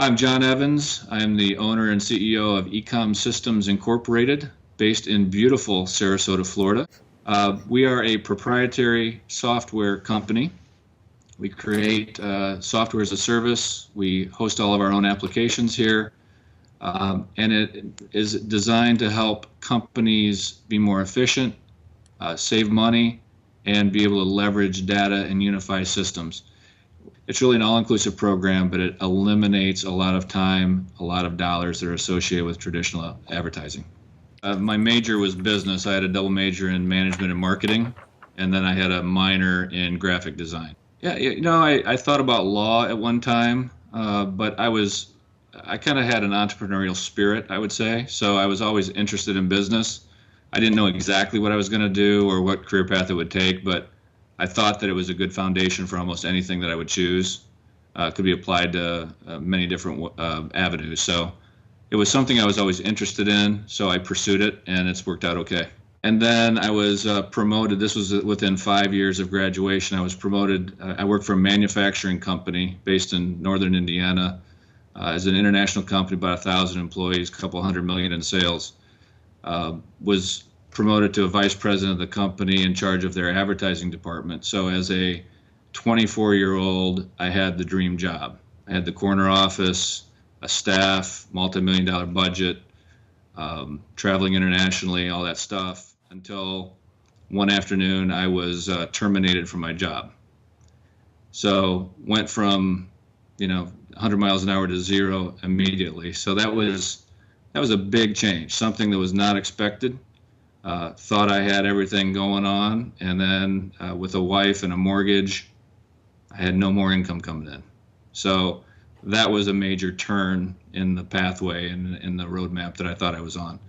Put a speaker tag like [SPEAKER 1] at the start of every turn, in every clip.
[SPEAKER 1] I'm John Evans. I'm the owner and CEO of Ecom Systems Incorporated, based in beautiful Sarasota, Florida. We are a proprietary software company. We create software as a service. We host all of our own applications here, and it is designed to help companies be more efficient, save money, and be able to leverage data and unify systems. It's really an all-inclusive program, but it eliminates a lot of time, a lot of dollars that are associated with traditional advertising. My major was business. I had a double major in management and marketing, and then I had a minor in graphic design. Yeah, I thought about law at one time, but I kind of had an entrepreneurial spirit, I would say. So I was always interested in business. I didn't know exactly what I was going to do or what career path it would take, but I thought that it was a good foundation for almost anything that I would choose. Could be applied to many different avenues. So it was something I was always interested in, so I pursued it, and it's worked out okay. And then I was promoted. This was within 5 years of graduation. I was promoted. I worked for a manufacturing company based in northern Indiana as an international company, about 1,000 employees, a couple hundred million in sales. Was promoted to a vice president of the company in charge of their advertising department. So as a 24-year-old, I had the dream job. I had the corner office, a staff, multi-million-dollar budget, traveling internationally, all that stuff, until one afternoon I was terminated from my job. So went from 100 miles an hour to zero immediately. So that was a big change, something that was not expected. Thought I had everything going on, and then with a wife and a mortgage, I had no more income coming in. So that was a major turn in the pathway and in the roadmap that I thought I was on.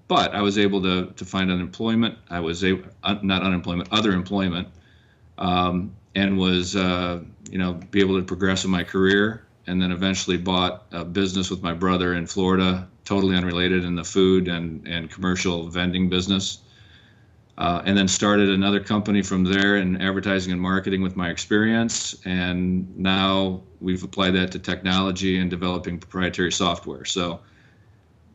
[SPEAKER 1] But I was able to find unemployment. I was not unemployment, other employment, and was be able to progress in my career. And then eventually bought a business with my brother in Florida, totally unrelated, in the food and commercial vending business. And then started another company from there in advertising and marketing with my experience. And now we've applied that to technology and developing proprietary software. So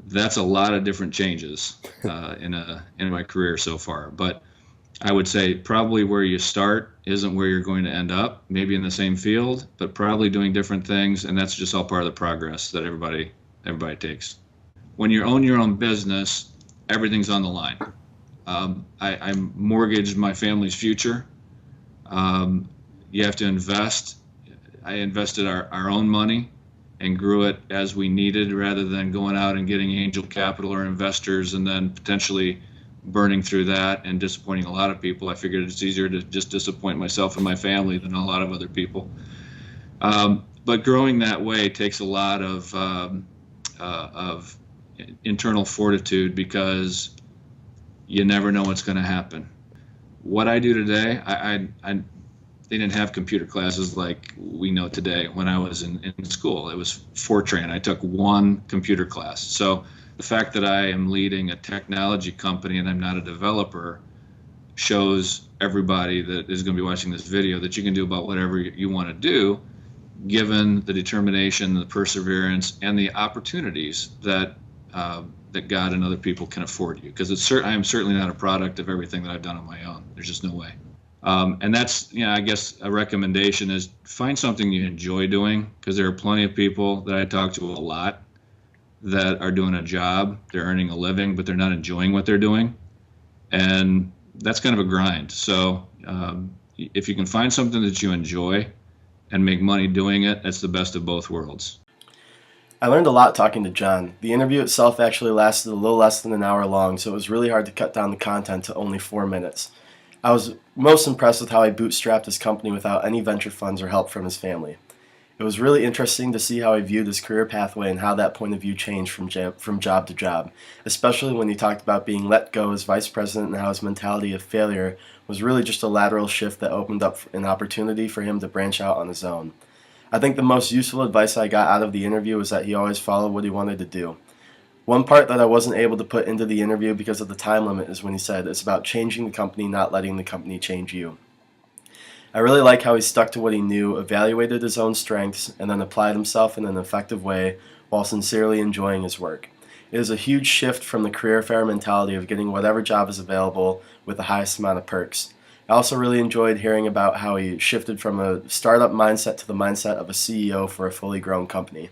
[SPEAKER 1] that's a lot of different changes in my career so far. But I would say probably where you start isn't where you're going to end up, maybe in the same field, but probably doing different things, and that's just all part of the progress that everybody takes. When you own your own business, everything's on the line. I mortgaged my family's future. You have to invest. I invested our own money and grew it as we needed, rather than going out and getting angel capital or investors and then potentially burning through that and disappointing a lot of people. I figured it's easier to just disappoint myself and my family than a lot of other people. But growing that way takes a lot of internal fortitude, because you never know what's going to happen. What I do today, they didn't have computer classes like we know today. When I was in school, it was Fortran. I took one computer class. So the fact that I am leading a technology company and I'm not a developer shows everybody that is going to be watching this video that you can do about whatever you want to do, given the determination, the perseverance, and the opportunities that God and other people can afford you. Because I am certainly not a product of everything that I've done on my own. There's just no way. And that's, I guess a recommendation is find something you enjoy doing, because there are plenty of people that I talk to a lot that are doing a job, they're earning a living, but they're not enjoying what they're doing. And that's kind of a grind. So if you can find something that you enjoy and make money doing it, that's the best of both worlds.
[SPEAKER 2] I learned a lot talking to John. The interview itself actually lasted a little less than an hour long, so it was really hard to cut down the content to only 4 minutes. I was most impressed with how he bootstrapped his company without any venture funds or help from his family. It was really interesting to see how he viewed his career pathway and how that point of view changed from job to job, especially when he talked about being let go as vice president and how his mentality of failure was really just a lateral shift that opened up an opportunity for him to branch out on his own. I think the most useful advice I got out of the interview was that he always followed what he wanted to do. One part that I wasn't able to put into the interview because of the time limit is when he said it's about changing the company, not letting the company change you. I really like how he stuck to what he knew, evaluated his own strengths, and then applied himself in an effective way while sincerely enjoying his work. It is a huge shift from the career fair mentality of getting whatever job is available with the highest amount of perks. I also really enjoyed hearing about how he shifted from a startup mindset to the mindset of a CEO for a fully grown company.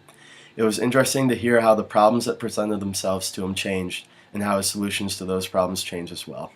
[SPEAKER 2] It was interesting to hear how the problems that presented themselves to him changed and how his solutions to those problems changed as well.